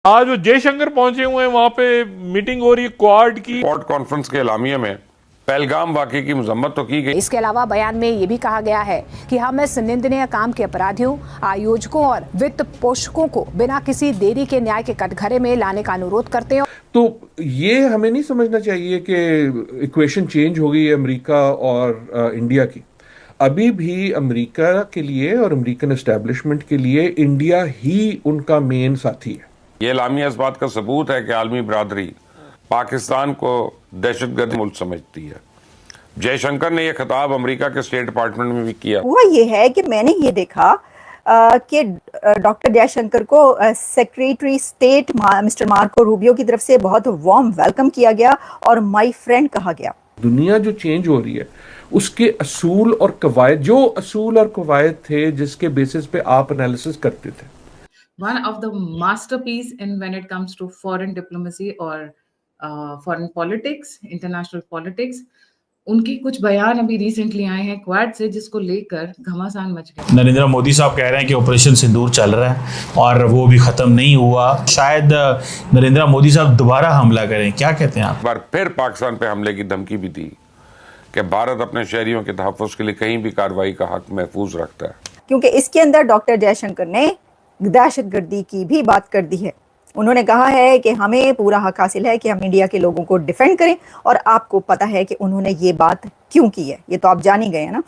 आज वो जयशंकर पहुंचे हुए हैं, वहां पे मीटिंग हो रही है क्वाड की। क्वाड कॉन्फ्रेंस के एलामिया में पहलगाम वाकये की मजम्मत तो की गई। इसके अलावा बयान में ये भी कहा गया है कि हम इस निंदनीय काम के अपराधियों, आयोजकों और वित्त पोषकों को बिना किसी देरी के न्याय के कटघरे में लाने का अनुरोध करते हैं। तो ये हमें नहीं समझना चाहिए कि इक्वेशन चेंज हो गई है अमेरिका और इंडिया की। अभी भी अमेरिका के लिए और अमेरिकन एस्टेब्लिशमेंट के लिए इंडिया ही उनका मेन साथी है। ये एलामिया इस बात का सबूत है कि आलमी बरादरी पाकिस्तान को दहशतगर्द मुल्क समझती है। जयशंकर ने यह खिताब अमेरिका के स्टेट डिपार्टमेंट में भी किया। हुआ ये है कि मैंने ये देखा कि डॉक्टर जयशंकर को secretary state mister Marco Rubio की तरफ से बहुत वार्म वेलकम किया गया और माय फ्रेंड कहा गया। दुनिया जो चेंज हो रही है उसके असूल और कवायद, जो असूल और कवायद थे जिसके बेसिस पे आप एनालिसिस करते थे। One of the masterpiece in when it comes to foreign diplomacy or foreign politics, international politics. उनकी कुछ बयान अभी रिसेंटली आए हैं क्वाड से, जिसको लेकर घमासान मच गया। नरेंद्र मोदी साहब कह रहे हैं कि ऑपरेशन सिंदूर चल रहा है और वो भी खत्म नहीं हुआ। शायद नरेंद्र मोदी साहब दोबारा हमला करें, क्या कहते हैं आप? एक बार फिर पाकिस्तान पे हमले की धमकी भी दी कि भारत अपने शहरियों के तहफ़्फ़ुज़ के लिए कहीं भी कार्रवाई का हक महफूज रखता है। क्योंकि इसके अंदर डॉक्टर जयशंकर ने दहशतगर्दी की भी बात कर दी है। उन्होंने कहा है कि हमें पूरा हक हासिल है कि हम इंडिया के लोगों को डिफेंड करें, और आपको पता है कि उन्होंने ये बात क्यों की है, ये तो आप जान ही गए हैं ना।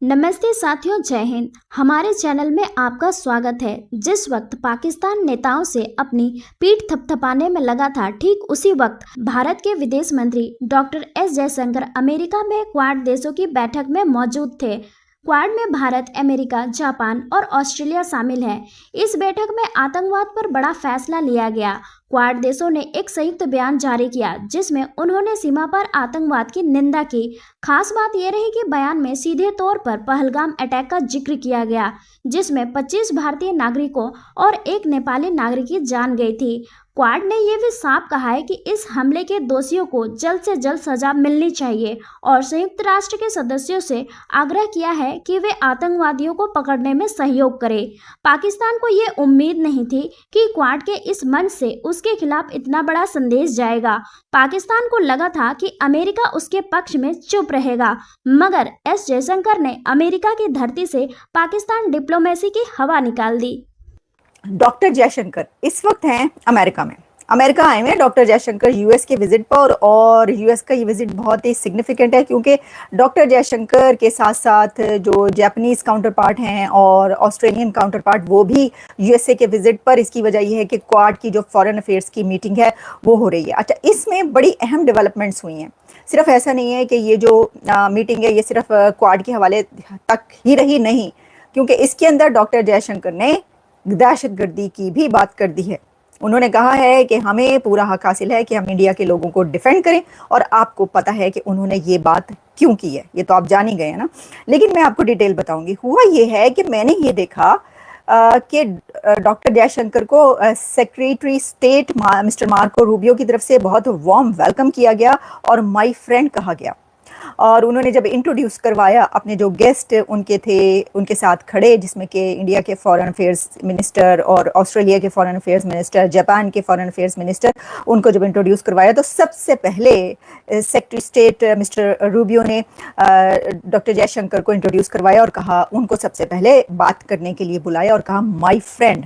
नमस्ते साथियों, जय हिंद। हमारे चैनल में आपका स्वागत है। जिस वक्त पाकिस्तान नेताओं से अपनी पीठ थपथपाने में लगा था, ठीक उसी वक्त भारत के विदेश मंत्री डॉक्टर एस जयशंकर अमेरिका में क्वाड देशों की बैठक में मौजूद थे। क्वाड में भारत, अमेरिका, जापान और ऑस्ट्रेलिया शामिल है। इस बैठक में आतंकवाद पर बड़ा फैसला लिया गया। क्वाड देशों ने एक संयुक्त बयान जारी किया जिसमें उन्होंने सीमा पर आतंकवाद की निंदा की। खास बात यह रही कि बयान में सीधे तौर पर पहलगाम अटैक का जिक्र किया गया, जिसमें 25 भारतीय नागरिकों और एक नेपाली नागरिक की जान गई थी। क्वाड ने यह भी साफ कहा है कि इस हमले के दोषियों को जल्द से जल्द सजा मिलनी चाहिए और संयुक्त राष्ट्र के सदस्यों से आग्रह किया है कि वे आतंकवादियों को पकड़ने में सहयोग करें। पाकिस्तान को ये उम्मीद नहीं थी कि क्वाड के इस मंच से उसके खिलाफ इतना बड़ा संदेश जाएगा। पाकिस्तान को लगा था कि अमेरिका उसके पक्ष में चुप रहेगा, मगर एस जयशंकर ने अमेरिका की धरती से पाकिस्तान डिप्लोमेसी की हवा निकाल दी। डॉक्टर जयशंकर इस वक्त हैं अमेरिका में। अमेरिका आए हुए हैं डॉक्टर जयशंकर यूएस के विजिट पर, और यूएस का ये विजिट बहुत ही सिग्निफिकेंट है क्योंकि डॉक्टर जयशंकर के साथ साथ जो जापानीज काउंटर पार्ट हैं और ऑस्ट्रेलियन काउंटर पार्ट, वो भी यूएसए के विजिट पर। इसकी वजह यह है कि क्वाड की जो फॉरेन अफेयर्स की मीटिंग है वो हो रही है। अच्छा, इसमें बड़ी अहम डेवलपमेंट्स हुई हैं। सिर्फ ऐसा नहीं है कि ये जो मीटिंग है ये सिर्फ क्वाड के हवाले तक ही रही, नहीं, क्योंकि इसके अंदर डॉक्टर जयशंकर ने दहशतगर्दी की भी बात कर दी है। उन्होंने कहा है कि हमें पूरा हक हासिल है कि हम इंडिया के लोगों को डिफेंड करें, और आपको पता है कि उन्होंने ये बात क्यों की है, ये तो आप जान ही गए हैं ना। लेकिन मैं आपको डिटेल बताऊंगी। हुआ ये है कि मैंने ये देखा कि डॉक्टर जयशंकर को secretary state mister Marco Rubio की तरफ से बहुत वार्म वेलकम किया गया और माय फ्रेंड कहा गया। और उन्होंने जब इंट्रोड्यूस करवाया, अपने जो गेस्ट उनके थे उनके साथ खड़े, जिसमें कि इंडिया के फॉरेन अफेयर्स मिनिस्टर और ऑस्ट्रेलिया के फॉरेन अफेयर्स मिनिस्टर, जापान के फॉरेन अफेयर्स मिनिस्टर, उनको जब इंट्रोड्यूस करवाया तो सबसे पहले सेक्रेटरी स्टेट मिस्टर रूबियो ने डॉक्टर जयशंकर को इंट्रोड्यूस करवाया और कहा, उनको सबसे पहले बात करने के लिए बुलाया और कहा माय फ्रेंड।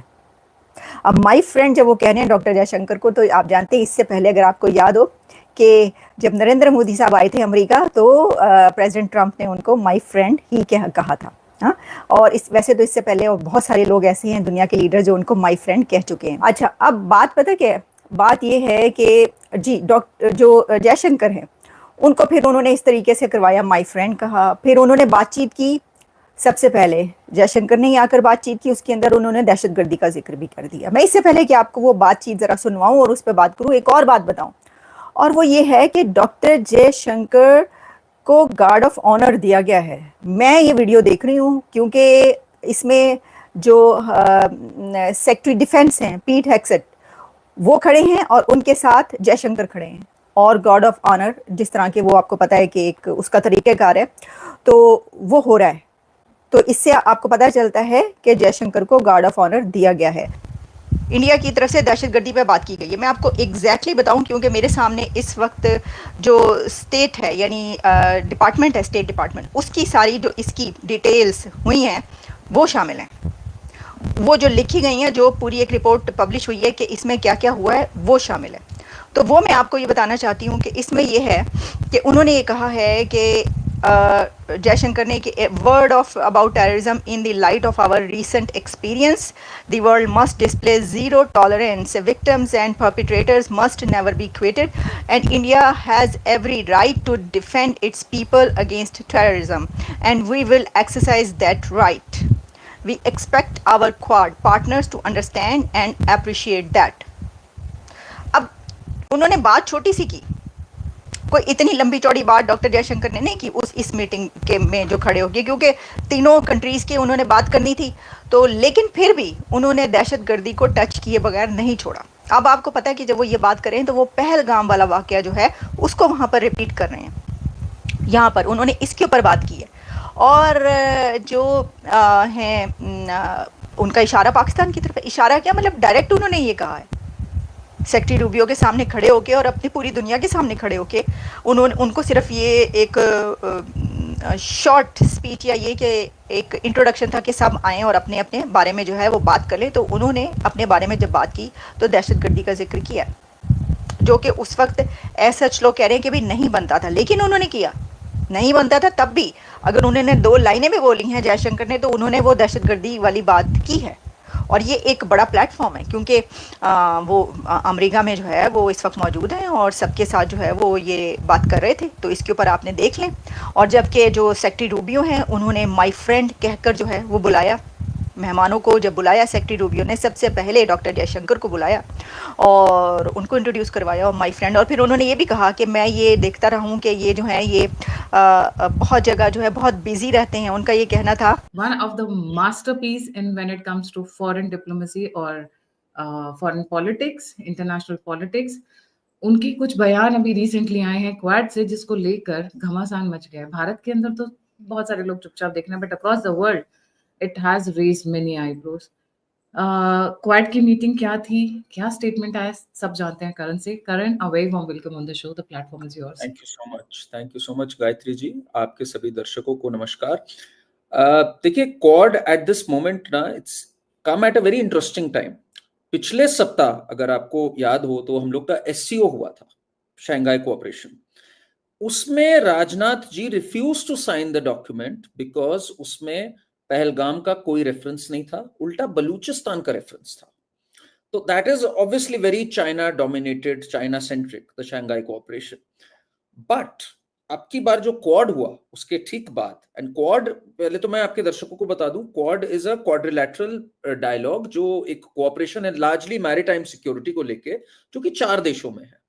अब माय फ्रेंड जब वो कह रहे हैं डॉक्टर जयशंकर को, तो आप जानते हैं इससे पहले अगर आपको याद हो कि जब नरेंद्र मोदी साहब आए थे अमेरिका तो प्रेसिडेंट ट्रंप ने उनको माय फ्रेंड ही कहा था। हाँ, और वैसे तो इससे पहले और बहुत सारे लोग ऐसे हैं दुनिया के लीडर जो उनको माय फ्रेंड कह चुके हैं। अच्छा, अब बात पता क्या है? बात ये है कि जी डॉक्टर जो जयशंकर हैं उनको फिर उन्होंने इस तरीके से करवाया, माय फ्रेंड कहा। फिर उन्होंने बातचीत की। सबसे पहले जयशंकर ने आकर बातचीत की, उसके अंदर उन्होंने दहशतगर्दी का जिक्र भी कर दिया। मैं इससे पहले कि आपको वो बातचीत ज़रा सुनवाऊँ और उस पर बात करूँ, एक और बात बताऊँ, और वो ये है कि डॉक्टर जयशंकर को गार्ड ऑफ ऑनर दिया गया है। मैं ये वीडियो देख रही हूँ क्योंकि इसमें जो सेक्रेटरी डिफेंस हैं पीट हेक्सेट, वो खड़े हैं और उनके साथ जयशंकर खड़े हैं, और गार्ड ऑफ ऑनर जिस तरह के वो आपको पता है कि एक उसका तरीक़ाकार है, तो वो हो रहा है। तो इससे आपको पता चलता है कि जयशंकर को गार्ड ऑफ ऑनर दिया गया है। इंडिया की तरफ से दहशतगर्दी पे बात की गई है। मैं आपको एग्जैक्टली बताऊं, क्योंकि मेरे सामने इस वक्त जो स्टेट है यानी डिपार्टमेंट है, स्टेट डिपार्टमेंट, उसकी सारी जो इसकी डिटेल्स हुई हैं वो शामिल हैं। वो जो लिखी गई हैं, जो पूरी एक रिपोर्ट पब्लिश हुई है कि इसमें क्या क्या हुआ है, वो शामिल है। तो वो मैं आपको ये बताना चाहती हूँ कि इसमें ये है कि उन्होंने ये कहा है कि जयशंकर ने कि word of about terrorism in the light of our recent experience the world must display zero tolerance, victims and perpetrators must never be equated and India has every right to defend its people against terrorism and we will exercise that right. We expect our Quad partners to understand and appreciate that. अब उन्होंने बात छोटी सी की, कोई इतनी लंबी चौड़ी बात डॉक्टर जयशंकर ने नहीं की इस मीटिंग के में जो खड़े हो गए, क्योंकि तीनों कंट्रीज़ की उन्होंने बात करनी थी। तो लेकिन फिर भी उन्होंने दहशतगर्दी को टच किए बगैर नहीं छोड़ा। अब आपको पता है कि जब वो ये बात करें तो वो पहलगाम वाला वाक़या जो है उसको वहाँ पर रिपीट कर रहे हैं। यहाँ पर उन्होंने इसके ऊपर बात की है और जो हैं उनका इशारा पाकिस्तान की तरफ, इशारा क्या मतलब डायरेक्ट उन्होंने ये कहा है सेक्रेटरी रूबियो के सामने खड़े होके और अपनी पूरी दुनिया के सामने खड़े होके। उनको सिर्फ ये एक शॉर्ट स्पीच या ये कि एक इंट्रोडक्शन था कि सब आएँ और अपने अपने बारे में जो है वो बात कर लें। तो उन्होंने अपने बारे में जब बात की तो दहशतगर्दी का जिक्र किया, जो कि उस वक्त ऐसा लोग कह रहे हैं कि भी नहीं बनता था, लेकिन उन्होंने किया। नहीं बनता था तब भी अगर उन्होंने 2 लाइनें भी बोली हैं जयशंकर ने, तो उन्होंने वो दहशतगर्दी वाली बात की है। और ये एक बड़ा प्लेटफॉर्म है, क्योंकि वो अमेरिका में जो है वो इस वक्त मौजूद हैं और सबके साथ जो है वो ये बात कर रहे थे। तो इसके ऊपर आपने देख लें। और जबकि जो सेक्रेटरी रूबियो हैं उन्होंने माय फ्रेंड कहकर जो है वो बुलाया मेहमानों को। जब बुलाया सेक्रेटरी रूबियो ने सबसे पहले डॉक्टर जयशंकर को बुलाया और उनको इंट्रोड्यूस करवाया और माय फ्रेंड। और फिर उन्होंने ये भी कहा कि मैं ये देखता रहा हूँ कि ये जो है ये बहुत जगह जो है बहुत बिजी रहते हैं। उनका ये कहना था one of the masterpiece in when it comes to foreign diplomacy or foreign politics, international politics. उनकी कुछ बयान अभी रिसेंटली आए हैं क्वाड से, जिसको लेकर घमासान मच गया है। भारत के अंदर तो बहुत सारे लोग चुपचाप देखना, but across the world it has raised many eyebrows. Quad की मीटिंग क्या थी, क्या स्टेटमेंट आया, सब जानते हैं करण से। Karan, a very warm welcome on the show, the platform is yours. Thank you so much Gayatri ji. आपके सभी दर्शकों को नमस्कार। देखिए, क्वाड एट दिस मोमेंट ना it's come at a very interesting time. पिछले सप्ताह अगर आपको याद हो तो हम लोग का SCO हुआ था, शंघाई कोऑपरेशन। उसमें Rajnath ji refuse to sign the document because उसमें पहलगाम का कोई रेफरेंस नहीं था, उल्टा बलूचिस्तान का रेफरेंस था। तो that is obviously very China dominated, China centric, the Shanghai cooperation. But अब की बार जो क्वाड हुआ उसके ठीक बाद, एंड क्वाड पहले तो मैं आपके दर्शकों को बता दूं, quad is a quadrilateral dialogue जो एक कोऑपरेशन है लार्जली मैरीटाइम सिक्योरिटी को लेके, जो कि 4 देशों में है।